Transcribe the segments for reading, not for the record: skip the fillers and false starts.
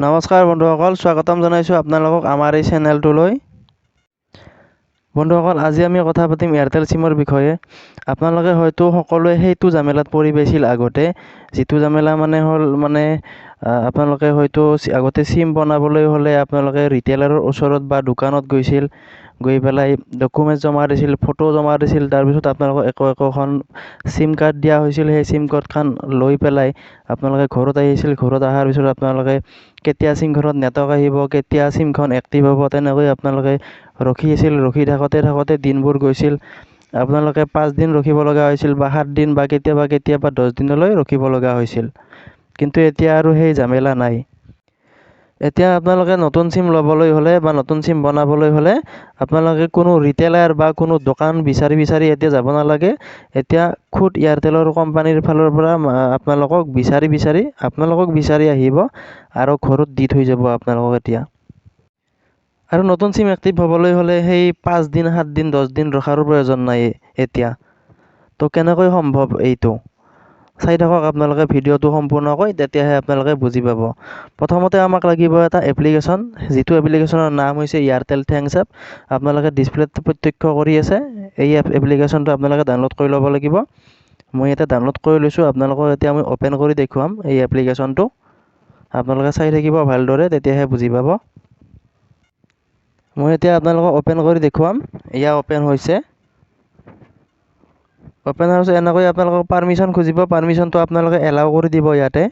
নমস্কাৰ বন্ধুসকল, স্বাগতম জনাইছোঁ আপোনালোকক আমাৰ এই চেনেলটোলৈ। বন্ধুসকল, আজি আমি কথা পাতিম এয়াৰটেল চিমৰ বিষয়ে। আপোনালোকে হয়তো সকলোৱে সেইটো জামেলাত পৰি পাইছিল আগতে, যিটো জামেলা হ'ল আপোনালোকে হয়তো আগতে চিম বনাবলৈ হ'লে আপোনালোকে ৰিটেইলাৰৰ ওচৰত বা দোকানত গৈছিল, গৈ পেলাই ডকুমেণ্টছ জমা দিছিল, ফটো জমা দিছিল। তাৰপিছত আপোনালোকক একোখন চিম কাৰ্ড দিয়া হৈছিল। সেই চিম কাৰ্ডখন লৈ পেলাই আপোনালোকে ঘৰত আহিছিল। ঘৰত অহাৰ পিছত আপোনালোকে কেতিয়া চিমখনত নেটৱৰ্ক আহিব, কেতিয়া চিমখন এক্টিভ হ'ব, তেনেকৈ আপোনালোকে ৰখি আছিল। ৰখি থাকোঁতে দিনবোৰ গৈছিল। আপোনালোকে 5 দিন ৰখিব লগা হৈছিল বা 7 দিন বা কেতিয়াবা 10 দিনলৈ ৰখিব লগা হৈছিল। কিন্তু এতিয়া আৰু সেই ঝামেলা নাই। এতিয়া আপোনালোকে নতুন চিম ল'বলৈ হ'লে বা নতুন চিম বনাবলৈ হ'লে আপোনালোকে কোনো ৰিটেইলাৰ বা কোনো দোকান বিচাৰি এতিয়া যাব নালাগে। এতিয়া খুদ এয়াৰটেলৰ কোম্পানীৰ ফালৰ পৰা আপোনালোকক বিচাৰি আহিব আৰু ঘৰত দি থৈ যাব আপোনালোকক এতিয়া। আৰু নতুন চিম এক্টিভ হ'বলৈ হ'লে সেই 5 দিন, 7 দিন, 10 দিন ৰখাৰো প্ৰয়োজন নাই এতিয়া। তো কেনেকৈ সম্ভৱ এইটো? চাই থাকক আপোনালোকে ভিডিঅ'টো সম্পূৰ্ণকৈ, তেতিয়াহে আপোনালোকে বুজি পাব। প্ৰথমতে আমাক লাগিব এটা এপ্লিকেশ্যন, যিটো এপ্লিকেশ্যনৰ নাম হৈছে এয়াৰটেল থেংকছ এপ। আপোনালোকে ডিছপ্লেত প্ৰত্যক্ষ কৰি আছে। এই এপ্লিকেশ্যনটো আপোনালোকে ডাউনলোড কৰি ল'ব লাগিব। মই ইয়াতে ডাউনলোড কৰি লৈছোঁ। আপোনালোকক এতিয়া মই অ'পেন কৰি দেখুৱাম এই এপ্লিকেশ্যনটো। আপোনালোকে চাই থাকিব ভালদৰে, তেতিয়াহে বুজি পাব। মই এতিয়া আপোনালোকক অ'পেন কৰি দেখুৱাম। এয়া অ'পেন হৈছে। অ'পেন হোৱাৰ পিছত এনেকৈ আপোনালোকক পাৰ্মিশ্যন খুজিব। পাৰ্মিশ্যনটো আপোনালোকে এলাউ কৰি দিব ইয়াতে।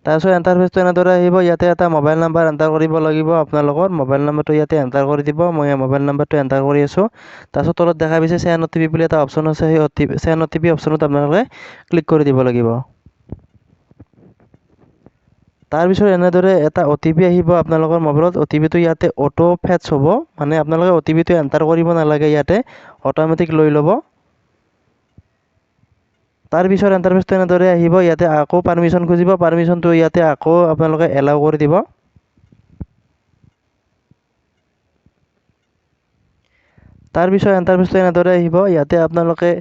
তাৰপিছত ইণ্টাৰফেচটো এনেদৰে আহিব। ইয়াতে এটা মোবাইল নাম্বাৰ এণ্টাৰ কৰিব লাগিব। আপোনালোকৰ মোবাইল নাম্বাৰটো ইয়াতে এণ্টাৰ কৰি দিব। মই মোবাইল নাম্বাৰটো এণ্টাৰ কৰি আছোঁ। তাৰপিছত তলত দেখা পাইছে চেণ্ড OTP বুলি এটা অপশ্যন আছে। সেই চেণ্ড OTP অপশ্যনত আপোনালোকে ক্লিক কৰি দিব লাগিব। তাৰপিছত এনেদৰে এটা OTP আহিব আপোনালোকৰ মোবাইলত। OTPটো ইয়াতে অটো ফেটছ হ'ব, আপোনালোকে OTPটো এণ্টাৰ কৰিব নালাগে, ইয়াতে অট'মেটিক লৈ ল'ব। তাৰপিছত ইণ্টাৰফেচটো এনেদৰে আহিব। ইয়াতে আকৌ পাৰ্মিশ্যন খুজিব। পাৰ্মিশ্যনটো ইয়াতে আকৌ আপোনালোকে এলাউ কৰি দিব। তাৰপিছত ইণ্টাৰফেচটো এনেদৰে আহিব। ইয়াতে আপোনালোকে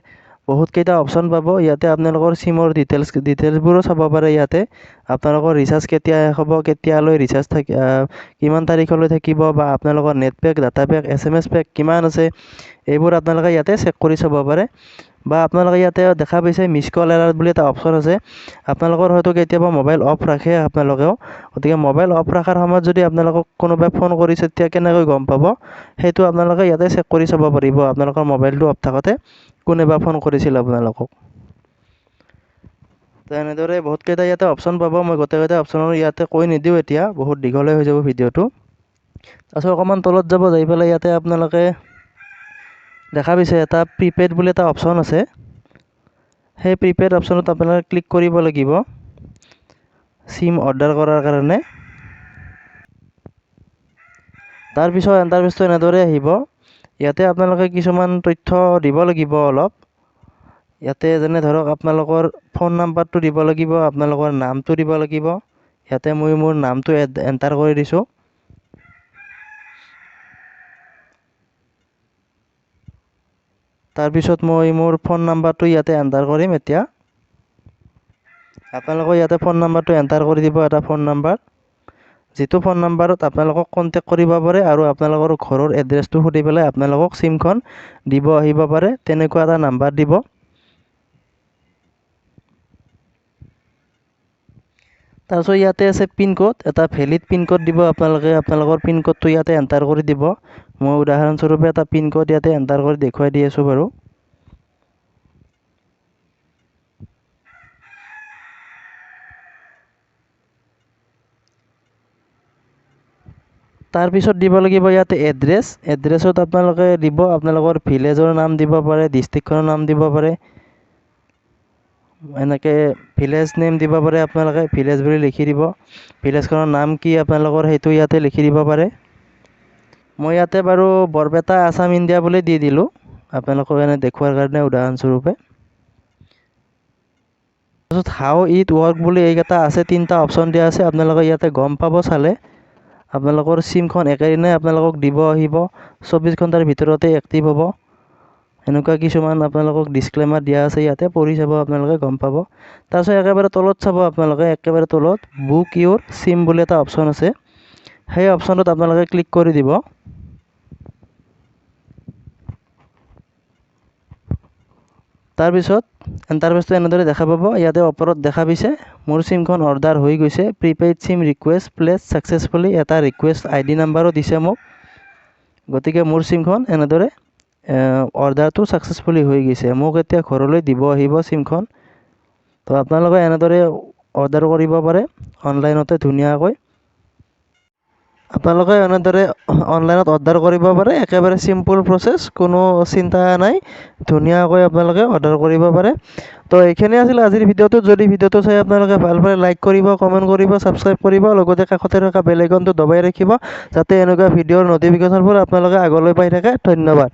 বহুতকেইটা অপশ্যন পাব। ইয়াতে আপোনালোকৰ চিমৰ ডিটেইলছবোৰো চাব পাৰে। ইয়াতে আপোনালোকৰ ৰিচাৰ্জ কেতিয়া শেষ হ'ব, কেতিয়ালৈ ৰিচাৰ্জ কিমান তাৰিখলৈ থাকিব, বা আপোনালোকৰ net pack, data pack, SMS pack কিমান আছে, এইবোৰ আপোনালোকে ইয়াতে চেক কৰি চাব পাৰে। বা আপোনালোকে ইয়াতে দেখা পাইছে মিছ কল এলাৰ্ট বুলি এটা অপশ্যন আছে। আপোনালোকৰ হয়তো কেতিয়াবা মোবাইল অফ ৰাখে আপোনালোকেও, গতিকে মোবাইল অফ ৰখাৰ সময়ত যদি আপোনালোকক কোনোবাই ফোন কৰিছে, তেতিয়া কেনেকৈ গম পাব, সেইটো আপোনালোকে ইয়াতে চেক কৰি চাব পাৰিব। আপোনালোকৰ মোবাইলটো অফ থাকোঁতে কোনোবা ফোন কৰিছিল আপোনালোকক। তো এনেদৰে বহুতকেইটা ইয়াতে অপশ্যন পাব। মই গোটেইকেইটা অপশ্যনৰ ইয়াতে কৈ নিদিওঁ, এতিয়া বহুত দীঘলে হৈ যাব ভিডিঅ'টো। তাৰপিছত অকণমান তলত যাব, যাই পেলাই ইয়াতে আপোনালোকে দেখা পাইছে এটা প্ৰিপেইড বুলি এটা অপশ্যন আছে। সেই প্ৰিপেইড অপশ্যনত আপোনালোকে ক্লিক কৰিব লাগিব চিম অৰ্ডাৰ কৰাৰ কাৰণে। তাৰপিছত ইণ্টাৰফেচটো এনেদৰে আহিব। ইয়াতে আপোনালোকে কিছুমান তথ্য দিব লাগিব অলপ। ইয়াতে যেনে ধৰক আপোনালোকৰ ফোন নাম্বাৰটো দিব লাগিব, আপোনালোকৰ নামটো দিব লাগিব। ইয়াতে মই মোৰ নামটো এণ্টাৰ কৰি দিছোঁ। তাৰপিছত মই মোৰ ফোন নাম্বাৰটো ইয়াতে এণ্টাৰ কৰিম এতিয়া। আপোনালোকে ইয়াতে ফোন নাম্বাৰটো এণ্টাৰ কৰি দিব, এটা ফোন নাম্বাৰ, যিটো ফোন নাম্বাৰত আপোনালোকক কণ্টেক্ট কৰিব পাৰে আৰু আপোনালোকৰ ঘৰৰ এড্ৰেছটো সুধি পেলাই আপোনালোকক চিমখন দিব আহিব পাৰে, তেনেকুৱা এটা নাম্বাৰ দিব। তাৰপিছত ইয়াতে আছে পিনক'ড, এটা ভেলিড পিনক'ড দিব আপোনালোকে। আপোনালোকৰ পিনক'ডটো ইয়াতে এণ্টাৰ কৰি দিব। মই উদাহৰণস্বৰূপে এটা পিনক'ড ইয়াতে এণ্টাৰ কৰি দেখুৱাই দি আছোঁ বাৰু। তাৰপিছত দিব লাগিব ইয়াতে এড্ৰেছত আপোনালোকে দিব আপোনালোকৰ ভিলেজৰ নাম দিব পাৰে, ডিষ্ট্ৰিক্টখনৰ নাম দিব পাৰে। এনেকৈ ভিলেজ নেম দিব পাৰে আপোনালোকে, ভিলেজ বুলি লিখি দিব। ভিলেজখনৰ নাম কি আপোনালোকৰ, সেইটো ইয়াতে লিখি দিব পাৰে। মই ইয়াতে বাৰু বৰপেটা আছাম ইণ্ডিয়া বুলি দি দিলোঁ, আপোনালোকক এনে দেখুৱাৰ কাৰণে উদাহৰণস্বৰূপে। তাৰপিছত হাউ ইট ৱৰ্ক বুলি এইকেইটা আছে, 3টা অপশ্যন দিয়া আছে। আপোনালোকে ইয়াতে গম পাব চালে। আপোনালোকৰ চিমখন একেদিনাই আপোনালোকক দিব আহিব, 24 ঘণ্টাৰ ভিতৰতে এক্টিভ হ'ব। এনেকুৱা কিছুমান আপোনালোকক ডিছক্লেমাৰ দিয়া আছে ইয়াতে, পঢ়ি চাব আপোনালোকে গম পাব। তাৰপিছত একেবাৰে তলত চাব আপোনালোকে, একেবাৰে তলত বুক ইউৰ চিম বুলি এটা অপশ্যন আছে, সেই অপশ্যনটোত আপোনালোকে ক্লিক কৰি দিব। তাৰপিছত ইণ্টাৰফেচটো এনেদৰে দেখা পাব। ইয়াতে ওপৰত দেখা পাইছে মোৰ চিমখন অৰ্ডাৰ হৈ গৈছে, prepaid SIM request place successfully, এটা ৰিকুৱেষ্ট ID নাম্বাৰো দিছে মোক। গতিকে মোৰ চিমখন এনেদৰে অৰ্ডাৰটো ছাকচেছফুলি হৈ গৈছে। মোক এতিয়া ঘৰলৈ দিব আহিব চিমখন। তো আপোনালোকে এনেদৰে অৰ্ডাৰ কৰিব পাৰে অনলাইনতে ধুনীয়াকৈ। আপোনালোকে এনেদৰে অনলাইনত অৰ্ডাৰ কৰিব পাৰে, একেবাৰে চিম্পুল প্ৰচেছ, কোনো চিন্তা নাই, ধুনীয়াকৈ আপোনালোকে অৰ্ডাৰ কৰিব পাৰে। তো এইখিনি আছিল আজিৰ ভিডিঅ'টোত। যদি ভিডিঅ'টো চাই আপোনালোকে ভাল পালে লাইক কৰিব, কমেণ্ট কৰিব, ছাবস্ক্ৰাইব কৰিব, লগতে কাষতে থকা বেল আইকনটো দবাই ৰাখিব, যাতে এনেকুৱা ভিডিঅ'ৰ ন'টিফিকেশ্যনবোৰ আপোনালোকে আগলৈ পাই থাকে। ধন্যবাদ।